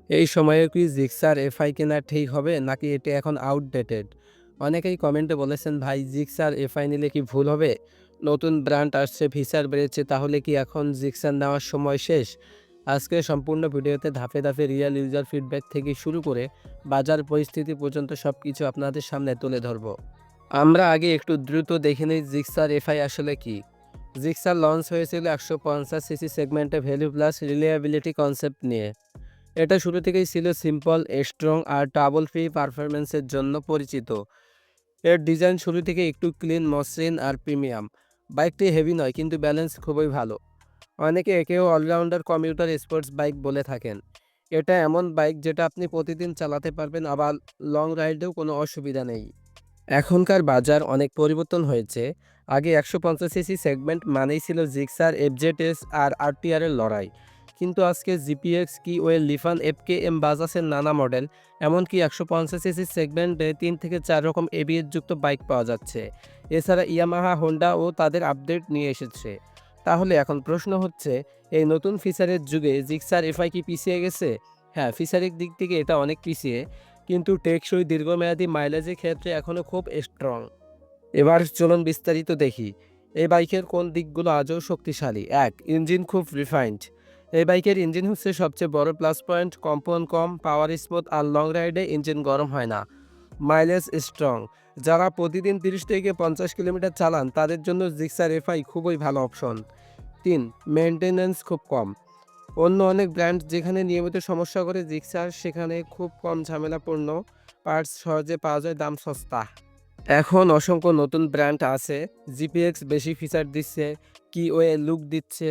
এই সময়ে কি জিক্সার এফআই কেনা ঠিক হবে নাকি এটা এখন আউটডেটেড? অনেকেই কমেন্টে বলেছেন, ভাই জিক্সার এফআই নিলে কি ভুল হবে? নতুন ব্র্যান্ড আসছে, ফিচার বেড়েছে, তাহলে কি এখন জিক্সার নেওয়ার সময় শেষ? আজকে সম্পূর্ণ ভিডিওতে ধাপে ধাপে রিয়েল ইউজার ফিডব্যাক থেকে শুরু করে বাজার পরিস্থিতি পর্যন্ত সব কিছু আপনাদের সামনে তুলে ধরব। আমরা আগে একটু দ্রুত দেখে নিই জিক্সার এফআই আসলে কি। জিক্সার লঞ্চ হয়েছিল 150 সিসি সেগমেন্টে ভ্যালু প্লাস রিলায়েবিলিটি কনসেপ্ট নিয়ে। এটা শুরু থেকেই ছিল সিম্পল, স্ট্রং আর ট্রাবল ফ্রি পারফরম্যান্সের জন্য পরিচিত। এর ডিজাইন শুরু থেকে একটু ক্লিন, মসৃণ আর প্রিমিয়াম। বাইকটি হেভি নয়, কিন্তু ব্যালেন্স খুবই ভালো। অনেকে একেও অলরাউন্ডার কমিউটার স্পোর্টস বাইক বলে থাকেন। এটা এমন বাইক যেটা আপনি প্রতিদিন চালাতে পারবেন, আবার লং রাইডেও কোনো অসুবিধা নেই। এখনকার বাজার অনেক পরিবর্তন হয়েছে। আগে 150 সিসি সেগমেন্ট মানেই ছিল জিক্সার, এফজেডএস আর আরটিআর এর লড়াই। কিন্তু আজকে জিপিএক্স, কিওয়েল, লিফান, এফকেএম, বাজাজের নানা মডেল, এমনকি 150 সিসি সেগমেন্টে 3 থেকে 4 রকম এবিএস যুক্ত বাইক পাওয়া যাচ্ছে। এছাড়া ইয়ামাহা, হোন্ডা ও তাদের আপডেট নিয়ে এসেছে। তাহলে এখন প্রশ্ন হচ্ছে, এই নতুন ফিচারের যুগে জিক্সার এফআই কি পিছিয়ে গেছে? হ্যাঁ, ফিচারের দিক থেকে এটা অনেক পিছিয়ে, কিন্তু টেকসই দীর্ঘমেয়াদী মাইলেজের ক্ষেত্রে এখনও খুব স্ট্রং। এবার চলুন বিস্তারিত দেখি এই বাইকের কোন দিকগুলো আজও শক্তিশালী। 1. ইঞ্জিন খুব রিফাইন্ড। এই বাইকের ইঞ্জিন হচ্ছে সবচেয়ে বড় প্লাস পয়েন্ট। কম্পন কম, পাওয়ার স্মুথ আর লং রাইডে ইঞ্জিন গরম হয় না। Mileage strong. যারা প্রতিদিন 30 থেকে 50 কিলোমিটার চালান তাদের জন্য জিক্সার এফআই খুবই ভালো অপশন। 3. মেনটেন্যান্স খুব কম। অন্য অনেক ব্র্যান্ড যেখানে নিয়মিত সমস্যা করে, জিক্সার সেখানে খুব কম ঝামেলাপূর্ণ, পার্টস সহজে পাওয়া যায়, দাম সস্তা। এখন অসংখ্য নতুন ব্র্যান্ড আছে। জিপিএক্স বেশি ফিচার দিচ্ছে, কিওয়ে লুক দিচ্ছে,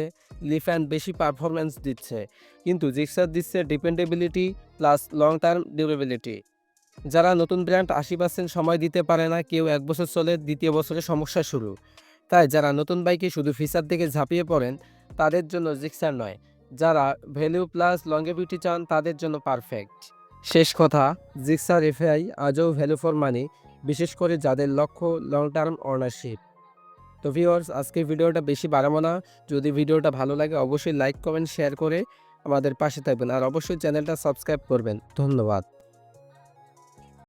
লিফ্যান বেশি পারফরম্যান্স দিচ্ছে, কিন্তু জিক্সার দিচ্ছে ডিপেন্ডেবিলিটি প্লাস লং টার্ম ডিউরেবিলিটি। যারা নতুন ব্র্যান্ড 80% সময় দিতে পারে না, কেউ 1 বছর চলে, দ্বিতীয় বছরে সমস্যা শুরু। তাই যারা নতুন বাইকে শুধু ফিচার দেখে ঝাঁপিয়ে পড়েন তাদের জন্য জিক্সার নয়। যারা ভ্যালু প্লাস লংগেভিটি চান তাদের জন্য পারফেক্ট। শেষ কথা, জিক্সার এফআই আজও ভ্যালু ফর মানি, বিশেষ করে যাদের লক্ষ্য লং টার্ম ওনারশিপ। তো ভিউয়ার্স, আজকে ভিডিওটা বেশি বাড়াবো না। যদি ভিডিওটা ভালো লাগে অবশ্যই লাইক, কমেন্ট, শেয়ার করে আমাদের পাশে থাকবেন, আর অবশ্যই চ্যানেলটা সাবস্ক্রাইব করবেন। ধন্যবাদ।